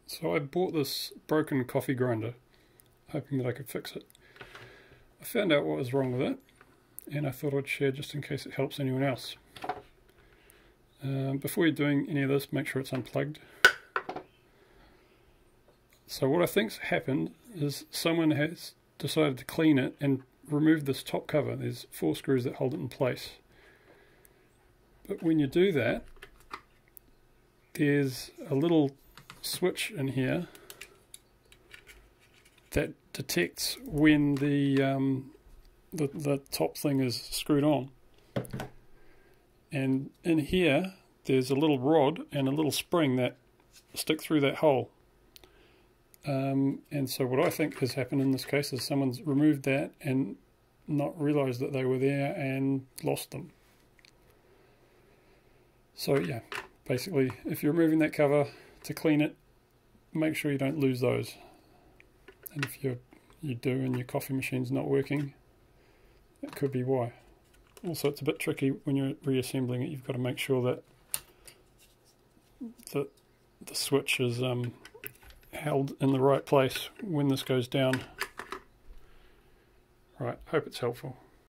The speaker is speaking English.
So I bought this broken coffee grinder, hoping that I could fix it. I found out what was wrong with it, and I thought I'd share just in case it helps anyone else. Before you're doing any of this, make sure it's unplugged. So what I think's happened is someone has decided to clean it and remove this top cover. There's 4 screws that hold it in place. But when you do that, there's a little switch in here that detects when the top thing is screwed on. And in here there's a little rod and a little spring that stick through that hole. And so what I think has happened in this case is someone's removed that and not realized that they were there and lost them. So yeah, basically if you're removing that cover to clean it, make sure you don't lose those. And if you do and your coffee machine's not working, that could be why. Also, it's a bit tricky when you're reassembling it. You've got to make sure that the switch is held in the right place when this goes down. Right, hope it's helpful.